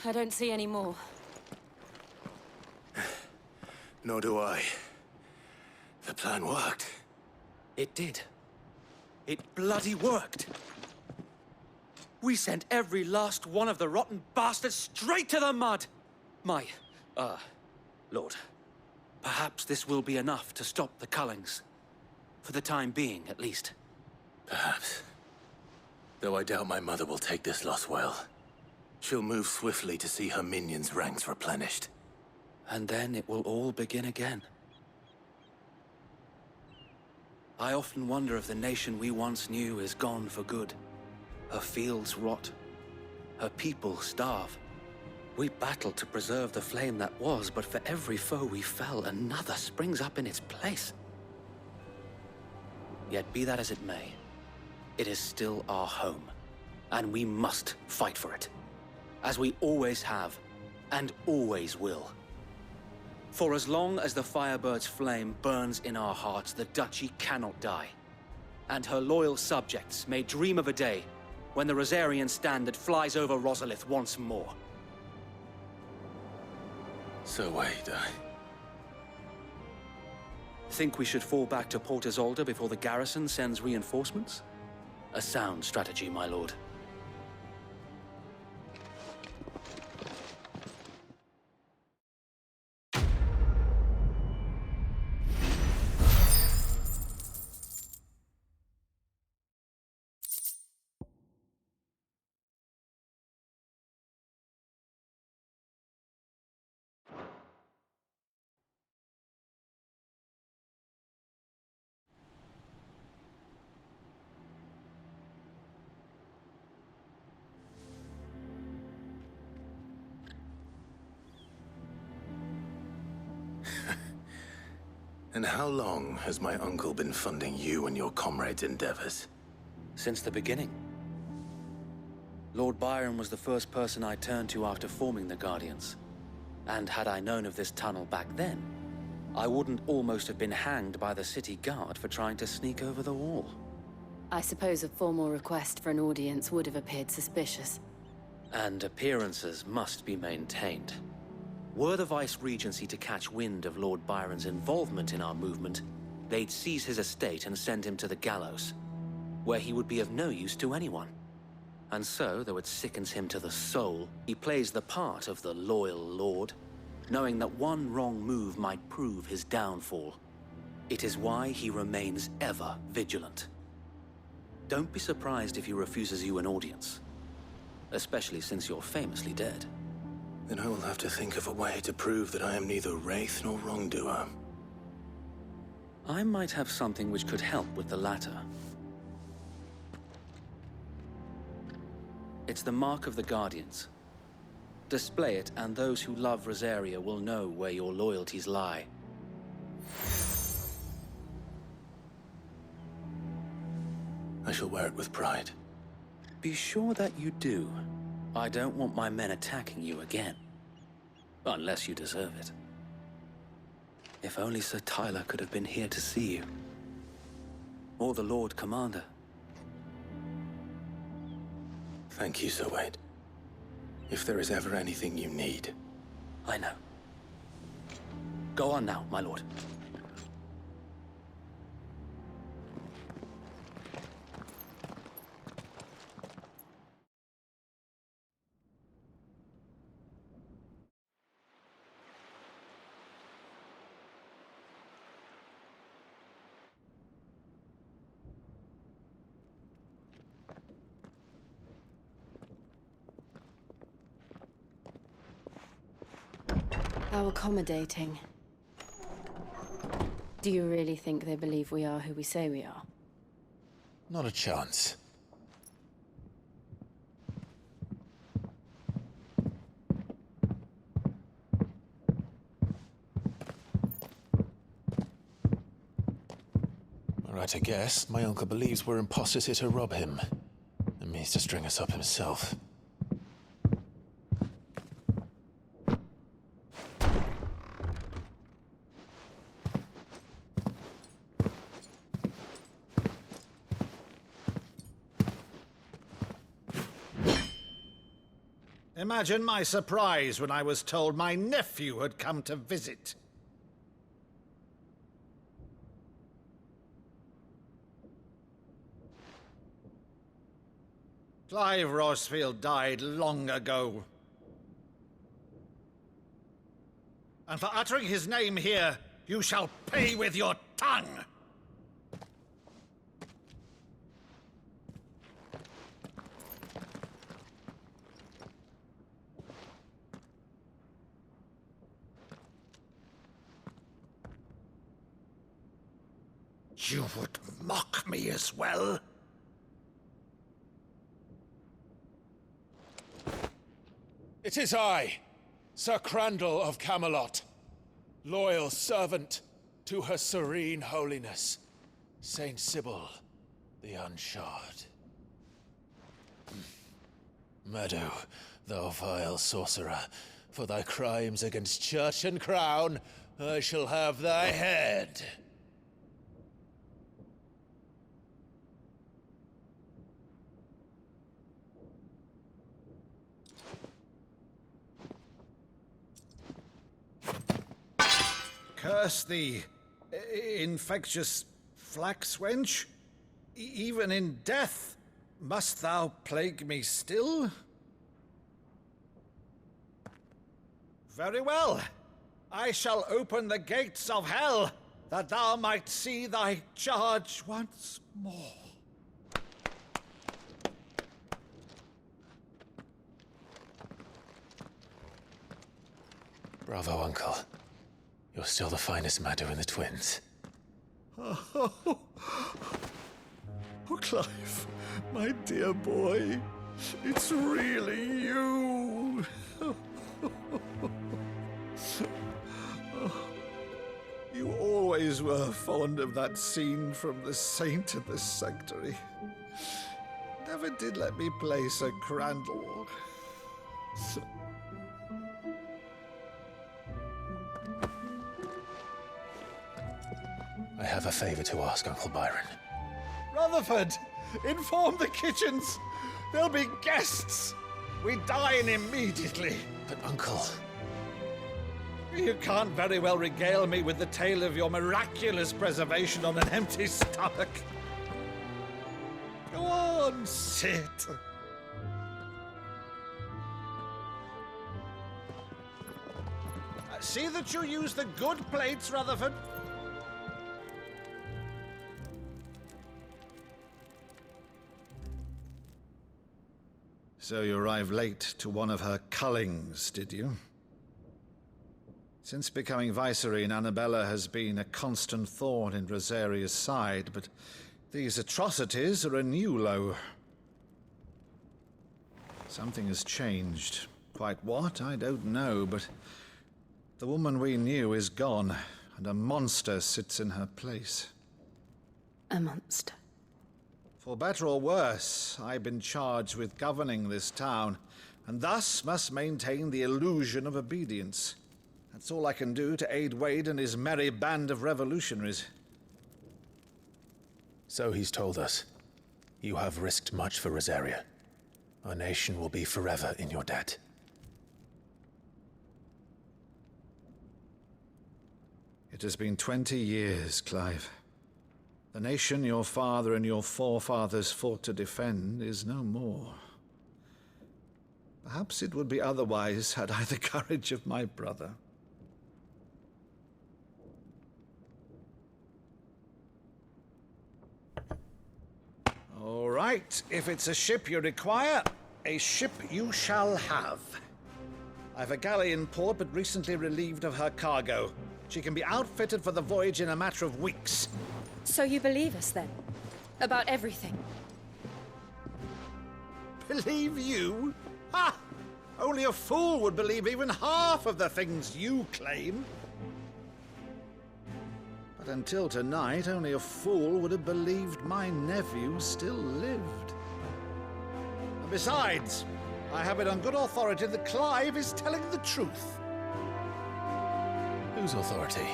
I don't see any more. Nor do I. The plan worked. It did. It bloody worked. We sent every last one of the rotten bastards straight to the mud! Lord, perhaps this will be enough to stop the Cullings. For the time being, at least. Perhaps. Though I doubt my mother will take this loss well. She'll move swiftly to see her minions' ranks replenished. And then it will all begin again. I often wonder if the nation we once knew is gone for good. Her fields rot. Her people starve. We battled to preserve the flame that was, but for every foe we fell, another springs up in its place. Yet be that as it may, it is still our home, and we must fight for it, as we always have, and always will. For as long as the Firebird's flame burns in our hearts, the Duchy cannot die, and her loyal subjects may dream of a day when the Rosarian standard flies over Rosalith once more. So wait, Think we should fall back to Port Isolde before the garrison sends reinforcements? A sound strategy, my lord. And how long has my uncle been funding you and your comrades' endeavors? Since the beginning. Lord Byron was the first person I turned to after forming the Guardians. And had I known of this tunnel back then, I wouldn't almost have been hanged by the city guard for trying to sneak over the wall. I suppose a formal request for an audience would have appeared suspicious. And appearances must be maintained. Were the Vice-Regency to catch wind of Lord Byron's involvement in our movement, they'd seize his estate and send him to the gallows, where he would be of no use to anyone. And so, though it sickens him to the soul, he plays the part of the loyal lord, knowing that one wrong move might prove his downfall. It is why he remains ever vigilant. Don't be surprised if he refuses you an audience, especially since you're famously dead. Then I will have to think of a way to prove that I am neither wraith nor wrongdoer. I might have something which could help with the latter. It's the mark of the Guardians. Display it, and those who love Rosaria will know where your loyalties lie. I shall wear it with pride. Be sure that you do. I don't want my men attacking you again. Unless you deserve it. If only Sir Tyler could have been here to see you. Or the Lord Commander. Thank you, Sir Wade. If there is ever anything you need. I know. Go on now, my lord. How accommodating. Do you really think they believe we are who we say we are? Not a chance. Right to guess, my uncle believes we're imposters here to rob him, and means to string us up himself. Imagine my surprise when I was told my nephew had come to visit. Clive Rosefield died long ago. And for uttering his name here, you shall pay with your tongue! You would mock me as well? It is I, Sir Crandall of Camelot, loyal servant to Her Serene Holiness, Saint Sybil the Unshod. Meadow, thou vile sorcerer, for thy crimes against church and crown, I shall have thy head. Curse thee, infectious flax wench. Even in death, must thou plague me still? Very well. I shall open the gates of hell, that thou might see thy charge once more. Bravo, Uncle. You're still the finest Meadow in the twins. Oh, Clive, my dear boy, it's really you. You always were fond of that scene from The Saint of the Sanctuary. Never did let me play Sir Crandall. I have a favor to ask, Uncle Byron. Rutherford, inform the kitchens. There'll be guests. We dine immediately. But, Uncle... You can't very well regale me with the tale of your miraculous preservation on an empty stomach. Go on, sit. See that you use the good plates, Rutherford. So you arrived late to one of her cullings, did you? Since becoming Vicereine, Annabella has been a constant thorn in Rosaria's side, but these atrocities are a new low. Something has changed. Quite what, I don't know, but the woman we knew is gone, and a monster sits in her place. A monster. For better or worse, I've been charged with governing this town, and thus must maintain the illusion of obedience. That's all I can do to aid Wade and his merry band of revolutionaries. So he's told us. You have risked much for Rosaria. Our nation will be forever in your debt. It has been 20 years, Clive. The nation your father and your forefathers fought to defend is no more. Perhaps it would be otherwise had I the courage of my brother. All right, if it's a ship you require, a ship you shall have. I've a galley in port, but recently relieved of her cargo. She can be outfitted for the voyage in a matter of weeks. So you believe us, then? About everything? Believe you? Ha! Only a fool would believe even half of the things you claim. But until tonight, only a fool would have believed my nephew still lived. And besides, I have it on good authority that Clive is telling the truth. Whose authority?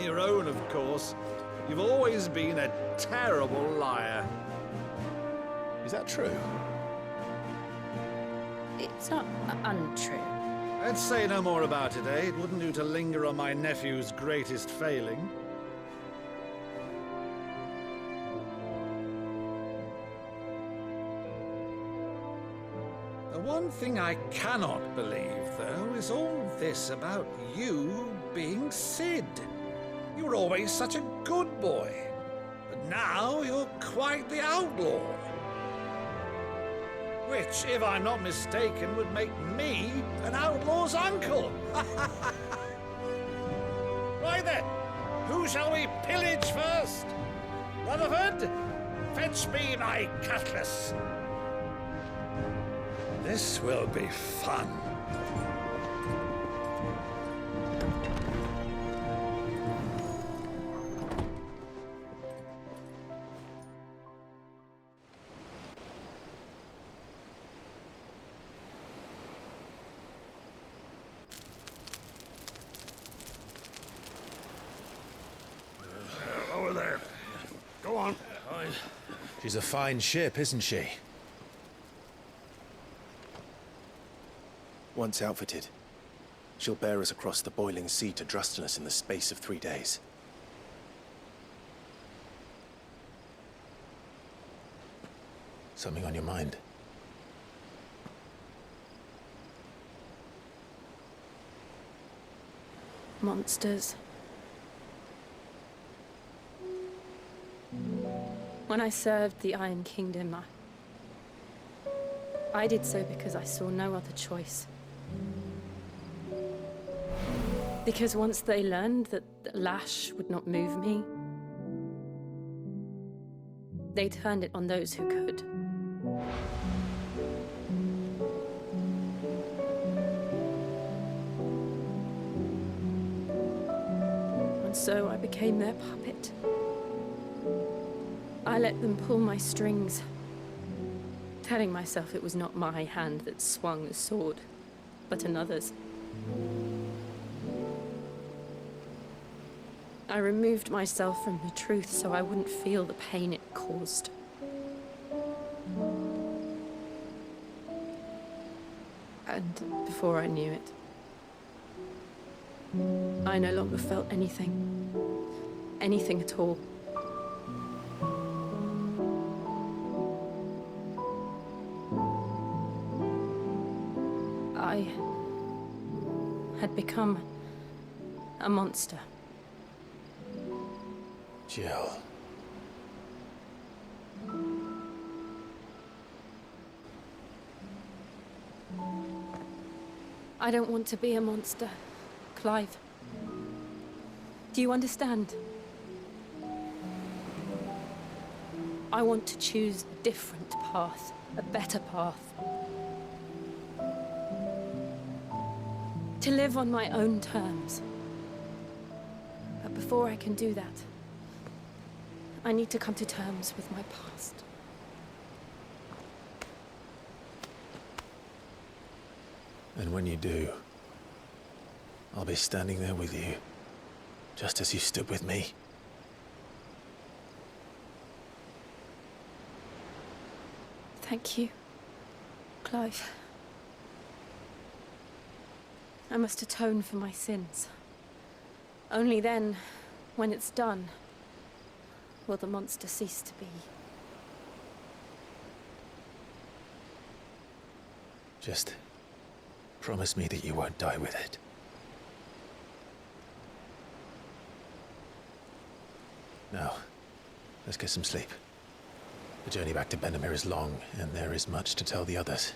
Your own, of course. You've always been a terrible liar. Is that true? It's not untrue. Let's say no more about it, eh? It wouldn't do to linger on my nephew's greatest failing. The one thing I cannot believe, though, is all this about you being Sid. You were always such a good boy, but now you're quite the outlaw. Which, if I'm not mistaken, would make me an outlaw's uncle. Right then, who shall we pillage first? Rutherford, fetch me my cutlass. This will be fun. Over there. Go on. She's a fine ship, isn't she? Once outfitted, she'll bear us across the boiling sea to Drustenus in the space of 3 days. Something on your mind? Monsters. When I served the Iron Kingdom, I did so because I saw no other choice. Because once they learned that the lash would not move me, they turned it on those who could. And so I became their puppet. I let them pull my strings, telling myself it was not my hand that swung the sword, but another's. I removed myself from the truth so I wouldn't feel the pain it caused. And before I knew it, I no longer felt anything. Anything at all. I had become a monster. Jill. I don't want to be a monster, Clive. Do you understand? I want to choose a different path, a better path. To live on my own terms. But before I can do that, I need to come to terms with my past. And when you do, I'll be standing there with you, just as you stood with me. Thank you, Clive. I must atone for my sins. Only then, when it's done, will the monster cease to be. Just promise me that you won't die with it. Now, let's get some sleep. The journey back to Benamir is long, and there is much to tell the others.